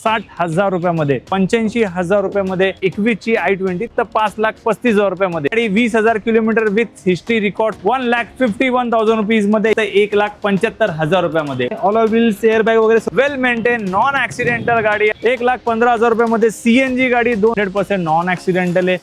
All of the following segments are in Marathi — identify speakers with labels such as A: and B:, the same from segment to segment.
A: 60,000 रुपयामध्ये, 85,000 रुपयामध्ये 21ची i20 तर 5,35,000 रुपयामध्ये आणि 20,000 kilometre with history record 1,51,000 rupees मध्ये तर 1,75,000 रुपयामध्ये ऑल व्हील्स एअरबॅग वगैरे वेल मेंटेन नॉन ऍक्सिडेंटल गाडी 1,15,000 रुपयामध्ये सीएनजी गाडी 200% नॉन ऍक्सिडेंटल आहे.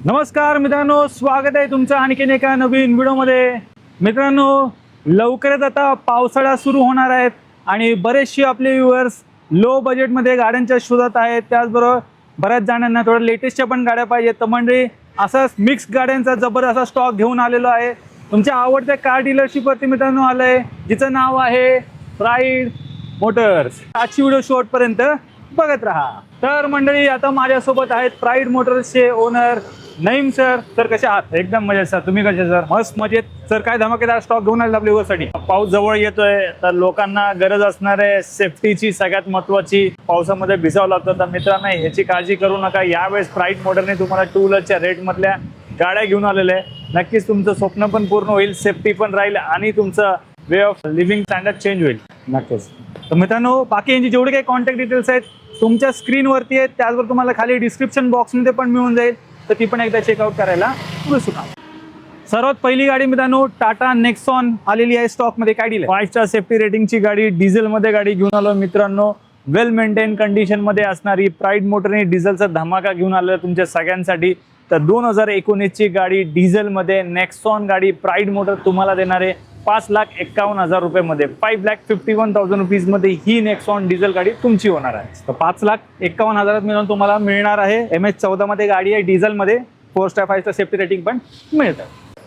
A: नमस्कार मित्रांनो, स्वागत आहे तुमचं आणखीन एका नवीन व्हिडिओमध्ये. मित्रांनो, लवकरच आता पावसाळा सुरू होणार आहेत आणि बरेचसे आपले व्ह्यूअर्स लो बजेटमध्ये गाड्यांच्या शोधात आहेत. त्याचबरोबर बऱ्याच जणांना थोडं लेटेस्टच्या पण गाड्या पाहिजेत. तर मंडळी असाच मिक्स गाड्यांचा जबरदस्त स्टॉक घेऊन आलेलो आहे तुमच्या आवडत्या कार डीलरशिपवरती मित्रांनो आलंय, जिचं नाव आहे प्राईड मोटर्स. आजची व्हिडिओ शेवटपर्यंत बघत राहा. तर मंडळी आता माझ्यासोबत आहेत प्राईड मोटर्सचे ओनर नईम सर. सर कसे आहात? एकदम मजेत सर, तुम्ही कसे सर? मस्त मजेत सर. काय धमाकेदार स्टॉक घेऊन आले आपल्या व्ह्यूअर्ससाठी. पाऊस जवळ येतोय तर लोकांना गरज असणार आहे सेफ्टीची, सगळ्यात महत्वाची. पावसामध्ये भिजावं लागतं तर मित्रांनो ह्याची काळजी करू नका. यावेळेस प्राईड मोटरने तुम्हाला टू व्हीलरच्या रेटमधल्या गाड्या घेऊन आलेल्या आहे. नक्कीच तुमचं स्वप्न पण पूर्ण होईल, सेफ्टी पण राहील आणि तुमचं way of living standard change होईल नक्कीच. तर मित्रांनो, बाकी यांची जेवढे काही कॉन्टॅक्ट डिटेल्स आहेत तुमच्या स्क्रीनवरती आहेत, त्याचबरोबर तुम्हाला खाली डिस्क्रिप्शन बॉक्समध्ये पण मिळून जाईल, तर ती पण एकदा चेकआउट करायला विसरू नका. सर्वात पहिली गाडी मित्रांनो टाटा नेक्सॉन आलेली आहे स्टॉकमध्ये. काय डील आहे? 5 स्टार सेफ्टी रेटिंगची गाडी, डिझेलमध्ये गाडी घेऊन आलो मित्रांनो. वेल मेंटेन कंडिशनमध्ये असणारी प्राईड मोटरने डिझेलचा धमाका घेऊन आलेला तुमच्या सगळ्यांसाठी. तर 2019ची गाडी डिझेलमध्ये नेक्सॉन गाडी प्राईड मोटर तुम्हाला देणार आहे 5,51,000 रुपयामध्ये. 5,51,000 रुपीजमध्ये ही नेक्सॉन डिझेल गाडी तुमची होणार आहे. तर 5,51,000 मिळून तुम्हाला मिळणार आहे. MS14 मध्ये गाडी आहे, डिझेलमध्ये 4 स्टार 5 स्टार सेफ्टी रेटिंग पण मिळतं.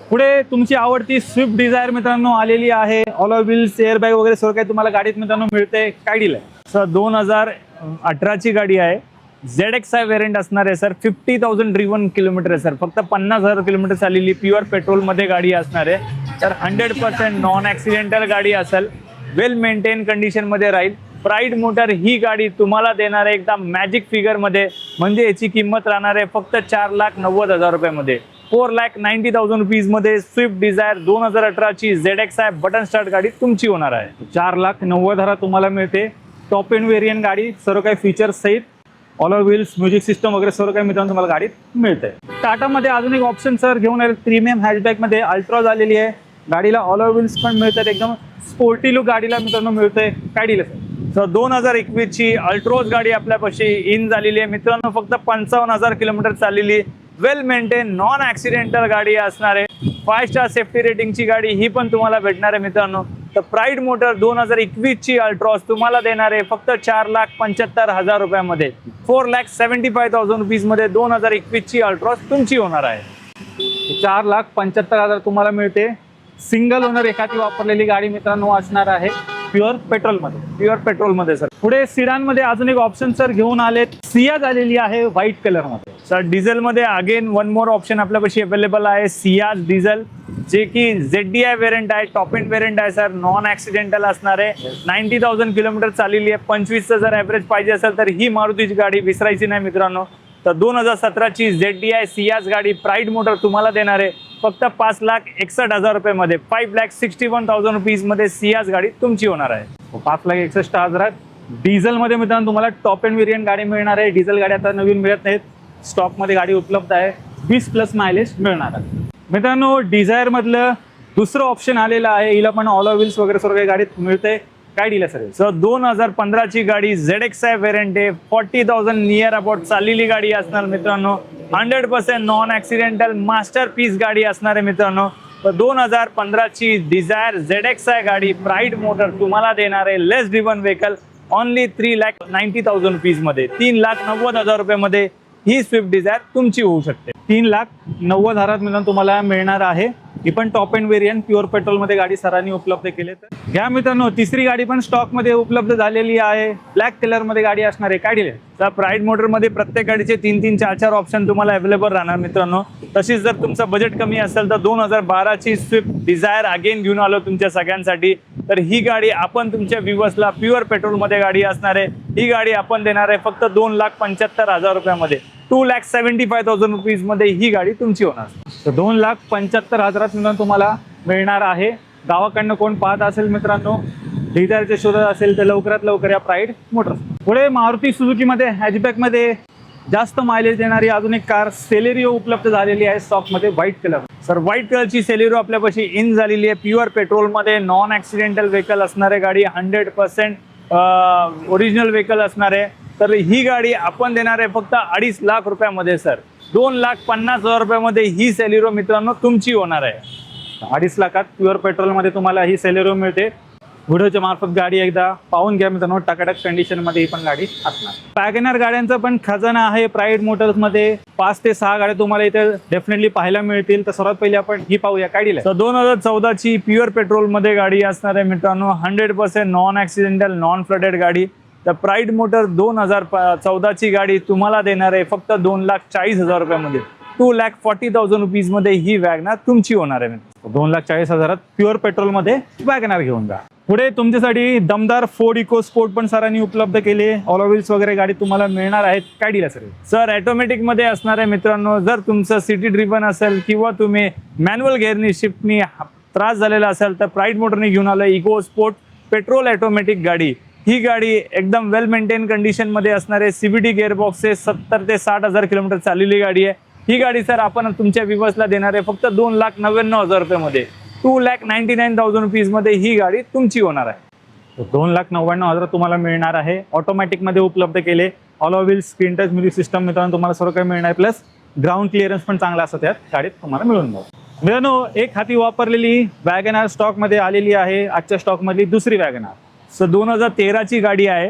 A: पुढे तुमची आवडती स्विफ्ट डिझायर मित्रांनो आलेली आहे. ऑल व्हील्स एअरबॅग वगैरे सर्व काही तुम्हाला गाडीत मित्रांनो मिळते. काय डील आहे सर? 2018ची गाडी आहे. ZXi व्हेरियंट असणार आहे सर. 50,000 ड्रिव्हन किलोमीटर आहे सर. फक्त 50,000 किलोमीटर चाललेली प्युअर पेट्रोलमध्ये गाडी असणार आहे. तर 100% नॉन ऍक्सिडेंटल गाडी असेल, वेल मेंटेन कंडिशनमध्ये राहील. प्राईड मोटर ही गाडी तुम्हाला देणार आहे एकदम मॅजिक फिगरमध्ये. म्हणजे याची किंमत राहणार आहे फक्त 4,90,000 रुपयामध्ये. 4,90,000 रुपीजमध्ये स्विफ्ट डिझायर 2018ची ZXi बटन स्टार्ट गाडी तुमची होणार आहे. 4,90,000 तुम्हाला मिळते. टॉप एंड व्हेरियंट गाडी, सर्व काही फीचर्स सहित ऑल व्हील्स म्युझिक सिस्टम वगैरे सर्व काही मित्रांनो तुम्हाला गाडीत मिळते. टाटामध्ये अजून एक ऑप्शन सर घेऊन आले, प्रीमियम हॅचबॅकमध्ये अल्ट्रॉज आलेली आहे. गाडीला ऑल व्हील्स पण मिळतात, एकदम स्पोर्टी लुक गाडीला मित्रांनो मिळतंय. काय डील आहे सर? 2021ची अल्ट्रोज गाडी आपल्यापाशी इन झालेली आहे मित्रांनो. फक्त 55,000 किलोमीटर चाललेली, वेल मेंटेन नॉन ऍक्सिडेंटल गाडी असणार आहे. 5 स्टार सेफ्टी रेटिंगची गाडी ही पण तुम्हाला भेटणार आहे मित्रांनो. तर प्राईड मोटर 2021ची अल्ट्रॉज तुम्हाला देणार आहे फक्त 4,75,000 रुपयामध्ये. 4,75,000 रुपीजमध्ये 2021ची अल्ट्रॉज तुमची होणार आहे. 4,75,000 तुम्हाला मिळते. सिंगल ओनर एखादी वापरलेली गाडी मित्रांनो असणार आहे प्युअर पेट्रोलमध्ये सर. पुढे सिडानमध्ये अजून एक ऑप्शन सर घेऊन आलेत. सियाज आलेली आहे व्हाईट कलरमध्ये सर. डिझेलमध्ये अगेन वन मोर ऑप्शन आपल्यापाशी अवेलेबल आहे, सियाज डिझेल, जे की ZDI व्हेरियंट आहे, टॉप एंड व्हेरियंट आहे सर. नॉन ऍक्सिडेंटल असणार आहे. 90,000 किलोमीटर चाललेली आहे. 25चं जर ॲव्हरेज पाहिजे असेल तर ही मारुतीची गाडी विसरायची नाही मित्रांनो. तर 2017ची ZDI सियाज गाडी प्राईड मोटर तुम्हाला देणार आहे फक्त 5,61,000 रुपयामध्ये. 5,61,000 रुपीजमध्ये सियाज गाडी तुमची होणार आहे. 5,61,000 डिझेलमध्ये मित्रांनो तुम्हाला टॉप एंड व्हेरियंट गाडी मिळणार आहे. डिझेल गाडी आता नवीन मिळत नाहीत, स्टॉकमध्ये गाडी उपलब्ध आहे. 20+ मायलेज मिळणार आहे मित्रांनो. डिझायर मधलं दुसरं ऑप्शन आलेलं आहे. हिला पण ऑल व्हील्स वगैरे सर्व काही गाडीत मिळते. काय डील आहे सर? 2015ची गाडी ZXi व्हेरियंट आहे. 40,000 नियर अबाउट चाललेली गाडी असणार मित्रांनो. 100% नॉन ऍक्सिडेंटल मास्टर पीस गाडी असणार आहे मित्रांनो. तर 2015ची डिझायर ZXi गाडी प्राईड मोटर तुम्हाला देणार आहे लेस ड्रिव्हन व्हेकल ओनली 3,90,000 रुपीजमध्ये. 3,90,000 रुपयामध्ये ही स्विफ्ट डिझायर तुमची होऊ शकते. 3,90,000 मिळून तुम्हाला मिळणार आहे. ही पण टॉप एंड व्हेरियंट प्युअर पेट्रोलमध्ये गाडी सरांनी उपलब्ध केले. तर घ्या मित्रांनो, तिसरी गाडी पण स्टॉकमध्ये उपलब्ध झालेली आहे. ब्लॅक कलरमध्ये गाडी असणार आहे. काय डील आहे? तर प्राईड मोटरमध्ये प्रत्येक गाडीचे 3-3, 4-4 ऑप्शन तुम्हाला अवेलेबल राहणार मित्रांनो. तशीच जर तुमचं बजेट कमी असेल तर 2012ची स्विफ्ट डिझायर अगेन घेऊन आलो तुमच्या सगळ्यांसाठी. तर ही गाडी आपण तुमच्या व्ह्यूअर्सला प्युअर पेट्रोलमध्ये गाडी असणार आहे. ही गाडी आपण देणार आहे फक्त 2,75,000 रुपयामध्ये. 2,75,000 रुपीजमध्ये ही गाडी तुमची होणार. तर 2,75,000 मिळून तुम्हाला मिळणार आहे. गावाकडनं कोण पाहत असेल मित्रांनो, डिझायरच्या शोधात असेल तर लवकरात लवकर या प्राईड मोटर्स
B: पुढे मारुती सुझुकीमध्ये हॅचबॅकमध्ये जास्त मायलेज देणारी अजून एक कार सेलेरिओ उपलब्ध झालेली आहे स्टॉकमध्ये व्हाईट कलर.
A: सर व्हाईट कलरची सेलेरिओ आपल्यापाशी इन झालेली आहे. प्युअर पेट्रोलमध्ये नॉन ॲक्सिडेंटल व्हेकल असणारे गाडी, 100% ओरिजिनल व्हेकल असणार आहे. तर ही गाडी आपण देणार आहे फक्त 2.5 लाख रुपयामध्ये सर. 2,50,000 रुपयामध्ये ही सेलेरिओ मित्रांनो तुमची होणार आहे.
B: 2.5 लाखात प्युअर पेट्रोलमध्ये तुम्हाला ही सेलेरिओ मिळते. व्हिडिओच्या मार्फत गाडी एकदा पाहून घ्या मित्रांनो, टकाटक कंडिशनमध्ये ही पण गाडी असणार. वॅगनर गाड्यांचा पण खजाना आहे प्राईड मोटर्समध्ये. 5 ते 6 गाड्या तुम्हाला इथे डेफिनेटली पाहायला मिळतील. तर सर्वात पहिले आपण ही पाहूया. काय डील आहे?
A: 2014ची प्युअर पेट्रोलमध्ये गाडी असणार आहे मित्रांनो. 100% नॉन ॲक्सिडेंटल नॉन फ्लडेड गाडी. तर प्राईड मोटर 2014ची गाडी तुम्हाला देणार आहे फक्त 2,40,000 रुपयामध्ये. 2,40,000 रुपीजमध्ये ही वॅगनर तुमची होणार आहे.
B: 2,40,000 प्युअर पेट्रोलमध्ये वॅगनर घेऊन जा. पुढे तुमच्यासाठी दमदार फोर्ड इको स्पोर्ट पण सरांनी उपलब्ध केले. ऑलो व्हील्स वगैरे गाडी तुम्हाला मिळणार आहेत. काय डील आहे
A: सर? ऑटोमॅटिकमध्ये असणार आहे मित्रांनो. जर तुमचं सिटी ड्रिव्हन असेल किंवा तुम्ही मॅन्युअल गेअरनी शिफ्टनी त्रास झालेला असेल तर प्राईड मोटरने घेऊन आलं इको स्पोर्ट पेट्रोल ऑटोमॅटिक गाडी. ही गाडी एकदम वेल मेंटेन कंडिशनमध्ये असणार आहे. CVT गिअरबॉक्स आहे. 70 ते 60,000 किलोमीटर चाललेली गाडी आहे. ही गाडी सर आपण तुमच्या व्ह्यूअर्सला देणार आहे फक्त 2,99,000 रुपयामध्ये. 2,99,000 रुपीजमध्ये ही गाडी तुमची होणार आहे.
B: 2,99,000 तुम्हाला मिळणार आहे. ऑटोमॅटिकमध्ये उपलब्ध केले. Alloy wheels, screen touch music system मित्रांनो तुम्हाला सर्व काही मिळणार आहे. प्लस ग्राउंड क्लिअरन्स पण चांगला असतं त्यात गाडीत तुम्हाला मिळून जाईल. मित्रांनो एक हाती वापरलेली वॅगनर स्टॉकमध्ये आलेली आहे. आजच्या स्टॉकमधली दुसरी वॅगनर.
A: 2013ची गाडी आहे.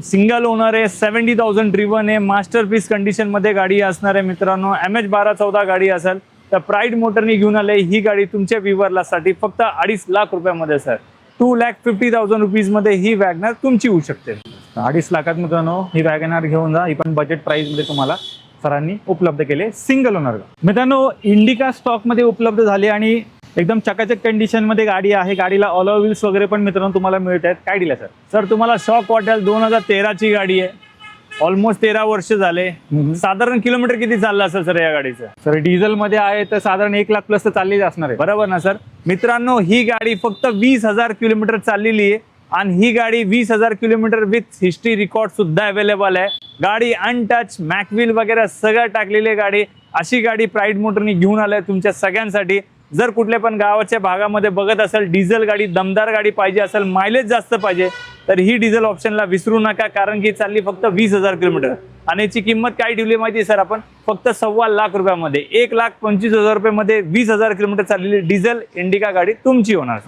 A: सिंगल ओनर आहे. 70,000 ड्रिव्हन आहे. मास्टरपीस कंडिशनमध्ये गाडी असणार आहे मित्रांनो. MH1214 गाडी असेल तर प्राईड मोटरनी घेऊन आले. ही गाडी तुमच्या व्ह्यूअर्ससाठी फक्त 2.5 लाख रुपयामध्ये सर. 2,50,000 रुपीजमध्ये ही वॅगनर तुमची होऊ शकते.
B: 2.5 लाखात मित्रांनो ही वॅगनर घेऊन जा. ही पण बजेट प्राइसमध्ये तुम्हाला सरांनी उपलब्ध केले. सिंगल ओनर मित्रांनो इंडिका स्टॉकमध्ये उपलब्ध झाले आणि एकदम चकाचक कंडिशनमध्ये गाडी आहे. गाडीला ऑलो व्हील्स वगैरे पण मित्रांनो तुम्हाला मिळत आहेत. काय डील आहे
A: सर? तुम्हाला शॉक वाटेल. 2013ची गाडी आहे. ऑलमोस्ट 13 वर्ष झाले. साधारण किलोमीटर किती चाललं असेल सर या गाडीचं?
B: सर डिझेलमध्ये आहे तर साधारण 1 लाख प्लस तर चाललेली असणार आहे.
A: बरोबर ना सर? मित्रांनो ही गाडी फक्त 20,000 किलोमीटर चाललेली आहे आणि ही गाडी 20,000 किलोमीटर विथ हिस्ट्री रेकॉर्ड सुद्धा अवेलेबल आहे. गाडी अनटच, मॅकव्हील वगैरे सगळं टाकलेली गाडी. अशी गाडी प्राईड मोटरनी घेऊन आलाय तुमच्या सगळ्यांसाठी. जर कुठल्या पण गावाच्या भागामध्ये बघत असेल डिझेल गाडी, दमदार गाडी पाहिजे असेल, मायलेज जास्त पाहिजे तर ही डिझेल ऑप्शनला विसरू नका. कारण की चालली फक्त 20,000 किलोमीटर आणि याची किंमत काय ठेवली माहिती सर आपण? फक्त 1.25 लाख रुपयामध्ये. 1,25,000 रुपयामध्ये 20,000 किलोमीटर चाललेली डिझेल इंडिका गाडी तुमची होणार.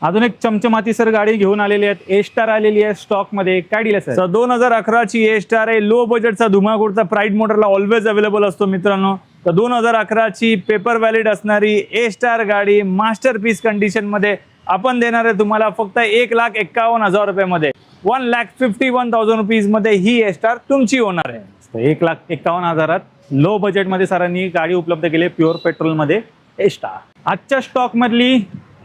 B: अजून एक चमचमाती सर गाडी घेऊन आलेली आहेत. ए स्टार आलेली आहे स्टॉकमध्ये. काय डील आहे सर?
A: 2011ची ए स्टार आहे. लो बजेटचा धुमाकूळचा प्राईड मोटरला ऑलवेज अवेलेबल असतो मित्रांनो. तर 2011ची पेपर व्हॅलिड असणारी ए स्टार गाडी मास्टरपीस कंडिशनमध्ये आपण देणार आहे तुम्हाला फक्त 1,51,000 रुपयामध्ये. 1,51,000 रुपीजमध्ये ही ए स्टार तुमची होणार आहे.
B: 1,51,000 लो बजेटमध्ये सरांनी गाडी उपलब्ध केली प्युअर पेट्रोलमध्ये ए स्टार. आजच्या स्टॉकमधली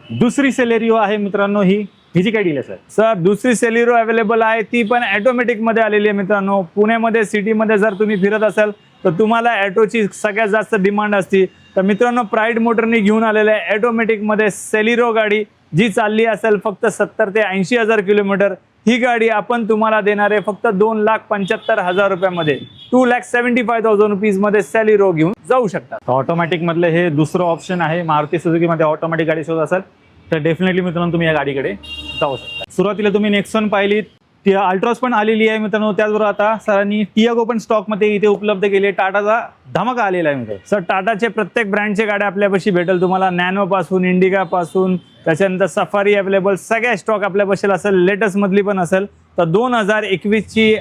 B: दुसरी सेलेरिओ आहे मित्रांनो. हिची काय डील आहे सर?
A: सर दुसरी सेलेरिओ अवेलेबल आहे. ती पण ऑटोमॅटिकमध्ये आलेली आहे मित्रांनो. पुण्यामध्ये सिटीमध्ये जर तुम्ही फिरत असाल तर तुम्हाला ॲटोची सगळ्यात जास्त डिमांड असते. तर मित्रांनो प्राईड मोटरनी घेऊन आलेलं आहे ऑटोमॅटिकमध्ये सेलेरिओ गाडी जी चालली असेल फक्त 70 ते 80,000 किलोमीटर. ही गाडी आपण तुम्हाला देणार आहे फक्त 2,75,000 रुपयामध्ये. 2,75,000 रुपीजमध्ये सेलेरिओ घेऊन जाऊ शकतात.
B: ऑटोमॅटिक मधलं हे दुसरं ऑप्शन आहे. मारुती सुझुकीमध्ये ऑटोमॅटिक गाडी शोधत असेल तर डेफिनेटली मित्रांनो तुम्ही या गाडीकडे जाऊ शकता. सुरुवातीला तुम्ही नेक्सॉन पाहिली, ती अल्ट्रॉस पण आलेली आहे मित्रांनो. त्याचबरोबर आता सरांनी टियागो पण स्टॉकमध्ये इथे उपलब्ध केली. टाटाचा धमाका आलेला आहे मित्रांनो.
A: सर टाटाचे प्रत्येक ब्रँडचे गाड्या आपल्यापाशी भेटेल तुम्हाला. नॅनो पासून, इंडिका पासून, त्याच्यानंतर सफारी अवेलेबल, सगळ्या स्टॉक आपल्यापाशी असेल. लेटेस्ट मधली पण असेल. तर 2021ची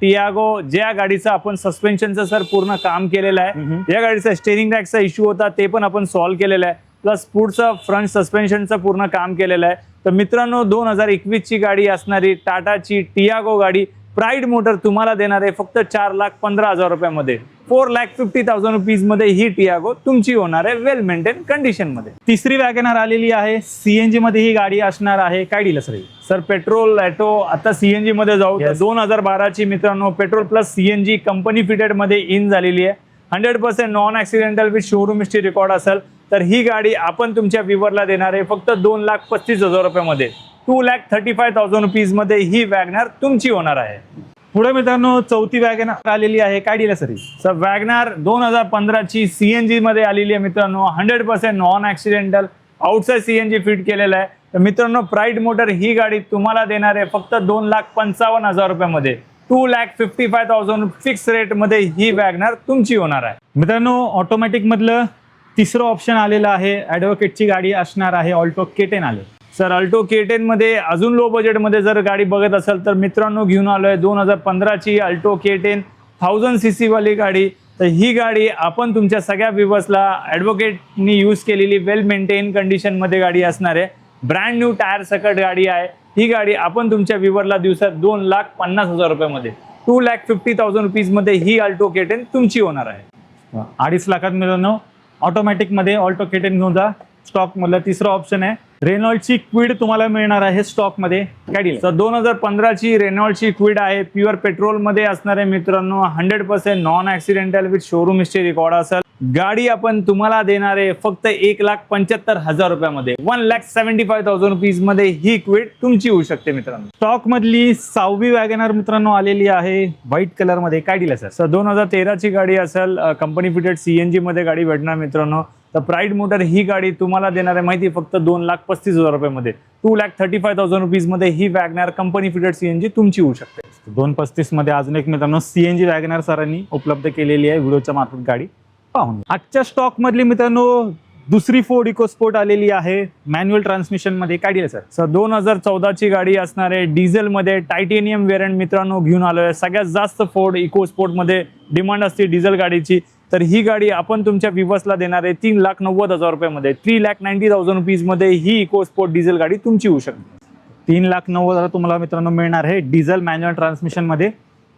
A: टियागो ज्या गाडीचं आपण सस्पेन्शनचं सर पूर्ण काम केलेलं आहे. या गाडीचा स्टेरिंग रॅकचा इश्यू होता ते पण आपण सॉल्व्ह केलेला आहे. प्लस पुढचं फ्रंट सस्पेन्शनचं पूर्ण काम केलेलं आहे. तर मित्रांनो 2021ची गाडी असणारी टाटाची टियागो गाडी प्राईड मोटर तुम्हाला देणार आहे फक्त 4,15,000 रुपयामध्ये. 4,50,000 रुपीजमध्ये ही टियागो तुमची होणार आहे वेल मेंटेन कंडिशनमध्ये.
B: तिसरी वॅगनर आलेली आहे. CNG मध्ये ही गाडी असणार आहे. काय deal sir?
A: Sir petrol auto आता CNG मध्ये जाऊ. 2012ची मित्रांनो petrol plus CNG company fitted मध्ये इन झालेली आहे. 100% non accidental with showroom history record असेल तर ही गाडी आपण तुमच्या व्ह्यूअरला देणार आहे फक्त 2,35,000 रुपयामध्ये. 2,35,000 रुपीजमध्ये ही वॅगनर तुमची होणार आहे.
B: पुढे मित्रांनो चौथी वॅगनर आलेली आहे, काय डील आहे सर?
A: वॅगनार 2015ची CNG मध्ये आलेली आहे मित्रांनो. 100% non accidental outside CNG fit केलेलं आहे. तर मित्रांनो प्राईड मोटर ही गाडी तुम्हाला देणार आहे फक्त 2,55,000 रुपयामध्ये. 2,55,000 फिक्स रेट मध्ये ही वॅगनार तुमची होणार आहे.
B: मित्रांनो ऑटोमॅटिक मधलं तिसरं ऑप्शन आलेलं आहे, ॲडव्होकेटची गाडी असणार आहे, ऑल्टो K10 आले.
A: सर अल्टो K10 मध्ये अजून लो बजेटमध्ये जर गाडी बघत असाल तर मित्रांनो घेऊन आलोय 2015ची अल्टो K10 1000 cc वाली गाडी. तर ही गाडी आपण तुमच्या सगळ्या व्ह्यूअर्सला ॲडव्होकेटनी यूज केलेली वेल मेंटेन कंडिशन मध्ये गाडी असणार आहे. ब्रँड न्यू टायर सकट गाडी आहे. ही गाडी आपण तुमच्या व्ह्यूअरला दिवसात 2,50,000 रुपयामध्ये 2,50,000 रुपीज मध्ये ही अल्टो K10 तुमची होणार आहे.
B: 2.5 लाखात मित्रांनो ऑटोमॅटिक मध्ये ऑल्टो K10 घेऊन जा. स्टॉक मधलं तिसरं ऑप्शन आहे रेनॉल्डची क्विड तुम्हाला मिळणार आहे स्टॉक मध्ये, काय डील?
A: तर 2015ची रेनॉल्डची क्विड आहे, प्युअर पेट्रोल मध्ये असणार आहे मित्रांनो. 100% non accidental with showroom history record असेल. गाडी आपण तुम्हाला देणार आहे फक्त 1,75,000 रुपयामध्ये. 1,75,000 रुपीज मध्ये ही क्विड तुमची होऊ शकते मित्रांनो.
B: स्टॉक मधली 6वी वॅगनर मित्रांनो आलेली आहे व्हाईट कलर मध्ये, काय डील आहे
A: सर? 2013ची गाडी असेल, कंपनी फिटेड CNG मध्ये गाडी भेटणार मित्रांनो. तर प्राईड मोटर ही गाडी तुम्हाला देणार आहे माहिती फक्त 2,35,000 रुपयामध्ये. 2,35,000 रुपीज मध्ये ही वॅगनार कंपनी फिटेड CNG तुमची होऊ शकते.
B: 2,35 मध्ये अजून एक मित्रांनो CNG वॅगनार सरांनी उपलब्ध केलेली आहे व्हिडिओच्या मार्फत गाडी पाहून. आजच्या स्टॉक मधली मित्रांनो दुसरी फोर्ड इकोस्पोर्ट आलेली आहे मॅन्युअल ट्रान्समिशन मध्ये, काय डील आहे
A: सर? 2014ची गाडी असणार आहे, डिझेल मध्ये टायटेनियम वेरियंट मित्रांनो घेऊन आलोय. सगळ्यात जास्त फोर्ड इकोस्पोर्ट मध्ये डिमांड असते डिझेल गाडीची. तर ही गाडी आपण तुमच्या व्ह्यूअर्सला देणार आहे 3,90,000 रुपयामध्ये. 3,90,000 रुपीज मध्ये ही इकोस्पोर्ट डिझेल गाडी तुमची होऊ शकते.
B: 3,90,000 तुम्हाला मित्रांनो मिळणार आहे डिझेल मॅन्युअल ट्रान्समिशन मध्ये.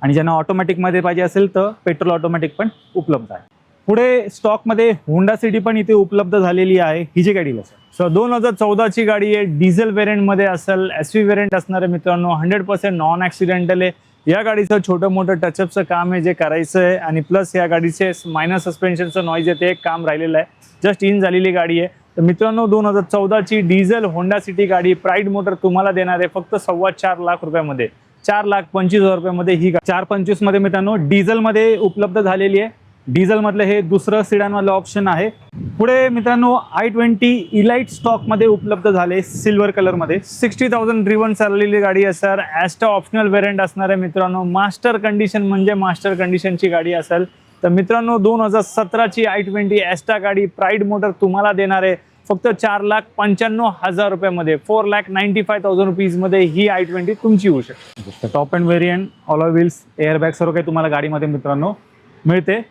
B: आणि ज्यांना ऑटोमॅटिक मध्ये पाहिजे असेल तर पेट्रोल ऑटोमॅटिक पण उपलब्ध आहे. पुढे स्टॉक मध्ये होंडा सिटी पण इथे उपलब्ध झालेली आहे, ही जी गाडी आहे
A: सर 2014ची गाडी आहे, डिझेल वेरियंट मध्ये असेल, SV वेरियंट असणार आहे मित्रांनो. 100% नॉन ऍक्सिडेंटल आहे. या गाडीचं छोटं मोठं टचअपचं काम आहे जे करायचं आहे. आणि प्लस या गाडीचे मायनर सस्पेन्शनचं नॉईज येते एक काम राहिलेलं आहे. जस्ट इन झालेली गाडी आहे. तर मित्रांनो 2014ची डिझेल होंडा सिटी गाडी प्राईड मोटर तुम्हाला देणार आहे फक्त 4.25 लाख रुपयामध्ये. 4,25,000 रुपयामध्ये ही 4.25 मध्ये मित्रांनो डिझेल मध्ये उपलब्ध झालेली आहे. डिझेल मधलं हे दुसरं सिडान मधलं ऑप्शन आहे. पुढे मित्रांनो i20 इलाइट स्टॉक मध्ये उपलब्ध झाले सिल्वर कलर मध्ये. 60,000 ड्रिव्हन चाललेली गाडी आहे सर. ॲस्टा ऑप्शनल वेरियंट असणार आहे मित्रांनो. मास्टर कंडिशन म्हणजे मास्टर कंडिशनची गाडी असेल. तर मित्रांनो 2017ची i20 ॲस्टा गाडी प्राईड मोटर तुम्हाला देणार आहे फक्त 4,95,000 रुपयामध्ये. 4,95,000 रुपीज मध्ये ही i20 तुमची होऊ शकते.
B: Top and variant, all wheels, airbag सर्व काही तुम्हाला गाडीमध्ये मित्रांनो मिळते.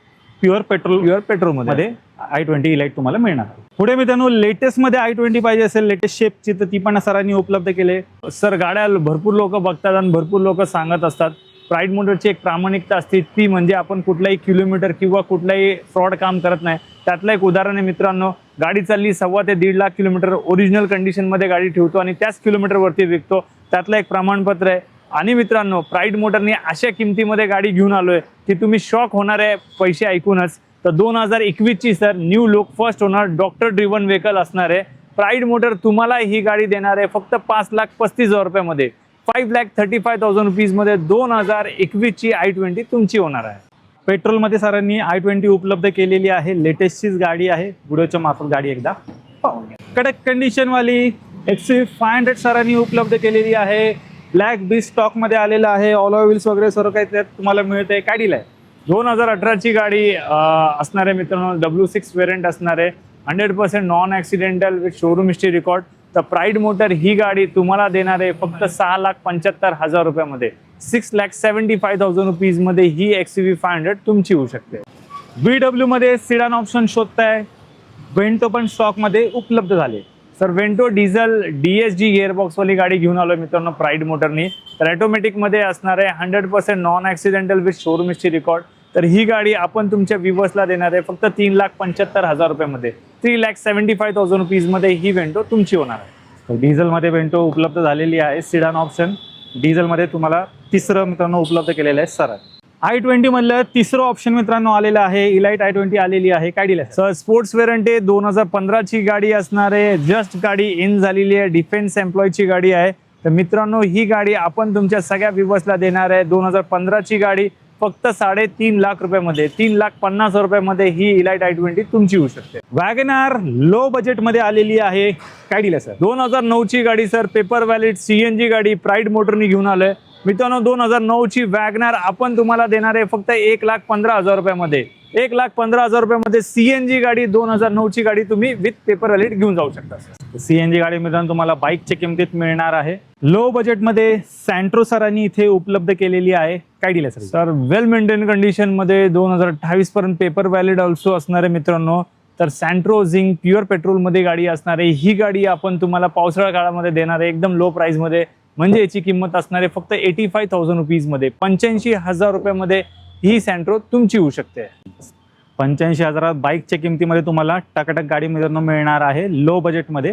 B: प्युअर पेट्रोल मध्ये i20 इलाइट तुम्हाला मिळणार. पुढे मित्रांनो लेटेस्ट मध्ये i20 पाहिजे असेल लेटेस्ट शेपची तर ती पण सरांनी उपलब्ध केले.
A: सर गाड्या भरपूर लोक बघतात आणि भरपूर लोक सांगत असतात. प्राईड मोटरची एक प्रामाणिकता असते ती म्हणजे आपण कुठलाही किलोमीटर किंवा कुठलाही फ्रॉड काम करत नाही. त्यातलं एक उदाहरण आहे मित्रांनो. गाडी चालली 1.25 ते 1.5 लाख किलोमीटर ओरिजिनल कंडिशन मध्ये गाडी ठेवतो आणि त्याच किलोमीटरवरती विकतो. त्यातलं एक प्रमाणपत्र आहे. आणि मित्रांनो प्राईड मोटरने अशा किमतीमध्ये गाडी घेऊन आलोय की तुम्ही शॉक होणार आहे पैसे ऐकूनच. तर 2021ची sir new look first owner doctor driven vehicle असणार आहे. प्राईड मोटर तुम्हाला ही गाडी देणार आहे फक्त 5,35,000 रुपयामध्ये. 5,35,000 रुपीज मध्ये 2021ची i20 तुमची होणार आहे.
B: पेट्रोल मध्ये सरांनी i20 उपलब्ध केलेली आहे. लेटेस्टचीच गाडी आहे. व्हिडिओच्या मार्फत गाडी एकदा पाहून घ्या. कडक कंडिशन वाली XC500 सरांनी उपलब्ध केलेली आहे. ब्लॅक बी स्टॉक मध्ये आलेला आहे. ऑल व्हील्स वगैरे सर्व काही त्यात तुम्हाला मिळते. काय डील आहे?
A: 2018ची गाडी असणार आहे मित्रांनो. W6 वेरियंट असणार आहे. 100% non accidental with showroom history record. तर प्राईड मोटर ही गाडी तुम्हाला देणार आहे फक्त 6,75,000 रुपयामध्ये. 6,75,000 रुपीज मध्ये ही XCV500 तुमची होऊ शकते. VW मध्ये सिडान ऑप्शन शोधताय. वेंटो पण स्टॉक मध्ये उपलब्ध झाले. Sir Vento diesel DSG gearbox वाली गाडी घेऊन आलोय मित्रांनो प्राईड मोटरनी. तर ऑटोमॅटिक मध्ये असणार आहे. 100% non accidental with showroom history record. तर ही गाडी आपण तुमच्या व्ह्यूअर्सला देणार आहे फक्त 3,75,000 रुपयामध्ये. 3,75,000 रुपीज मध्ये ही वेंटो तुमची होणार आहे.
B: डिझेल मध्ये वेंटो उपलब्ध झालेली आहे. सिडान ऑप्शन डिझेल मध्ये तुम्हाला तिसरं मित्रांनो उपलब्ध केलेलं आहे सर. i20 मधलं तिसरं ऑप्शन मित्रांनो आलेलं आहे. इलाइट i20 आलेली आहे. काय डील आहे
A: सर? स्पोर्ट्स वेरियंट आहे. 2015ची गाडी असणार आहे. जस्ट गाडी इन झालेली आहे. डिफेन्स एम्प्लॉयची गाडी आहे. तर मित्रांनो ही गाडी आपण तुमच्या सगळ्या व्ह्यूअर्सला देणार आहे 2015ची गाडी फक्त 3.5 लाख रुपयामध्ये, 3,50,000 रुपयामध्ये ही इलाइट i20 तुमची होऊ शकते.
B: वॅगनार लो बजेटमध्ये आलेली आहे. काय डील आहे सर?
A: 2009ची गाडी सर, पेपर व्हॅलिड CNG गाडी प्राईड मोटरनी घेऊन आलोय. मित्रांनो 2009ची वॅगनार आपण तुम्हाला देणार आहे फक्त 1,15,000 रुपयामध्ये. 1,15,000 रुपयामध्ये CNG गाडी 2009ची गाडी तुम्ही विथ पेपर व्हॅलिड घेऊन जाऊ शकता.
B: CNG गाडी मित्रांनो तुम्हाला बाईकच्या किमतीत मिळणार आहे. लो बजेटमध्ये सँट्रो सरांनी इथे उपलब्ध केलेली आहे. काय डील आहे
A: सर? वेल मेंटेन कंडिशन मध्ये 2028 पर्यंत पेपर व्हॅलिड ऑल्सो असणार आहे मित्रांनो. तर सँट्रो झिंक प्युअर पेट्रोल मध्ये गाडी असणार आहे. ही गाडी आपण तुम्हाला पावसाळा काळामध्ये देणार आहे एकदम लो प्राइस मध्ये. म्हणजे याची किंमत असणार आहे फक्त 85,000 रुपीज मध्ये. 85,000 रुपयामध्ये ही सँट्रो तुमची होऊ शकते.
B: 85,000 बाईकच्या किमतीमध्ये तुम्हाला टकाटक गाडी मित्रांनो मिळणार आहे लो बजेटमध्ये.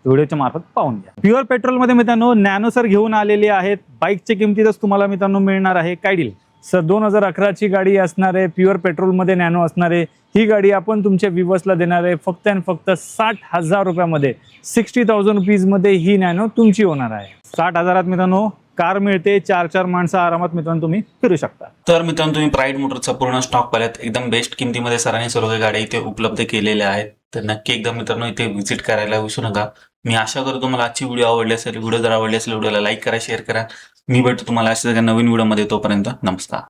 B: व्हिडिओच्या मार्फत पाहून घ्या. प्युअर पेट्रोलमध्ये मित्रांनो नॅनो सर घेऊन आलेले आहेत. बाईकच्या किमतीतच तुम्हाला मित्रांनो मिळणार आहे. काय डील
A: सर? 2011ची गाडी असणार आहे, प्युअर पेट्रोलमध्ये नॅनो असणार आहे. ही गाडी आपण तुमच्या व्ह्यूअर्सला देणार आहे फक्त आणि फक्त 60,000 रुपयामध्ये. 60,000 रुपीजमध्ये ही नॅनो तुमची होणार आहे.
B: 60,000 मित्रांनो कार मिळते. 4 माणसं आरामात मित्रांनो तुम्ही फिरू शकता.
C: तर मित्रांनो तुम्ही प्राईड मोटरचा पूर्ण स्टॉक पाहिलात. एकदम बेस्ट किमतीमध्ये सरांनी सर्व काही गाड्या इथे उपलब्ध केलेल्या आहेत. तर नक्की एकदा मित्रांनो इथे व्हिजिट करायला विसरू नका. मी आशा करतो तुम्हाला आजची व्हिडिओ आवडली असेल. व्हिडिओ जर आवडली असेल व्हिडिओला लाईक करा, शेअर करा. मी भेटतो तुम्हाला अशाच एका नवीन व्हिडिओमध्ये. तोपर्यंत नमस्कार.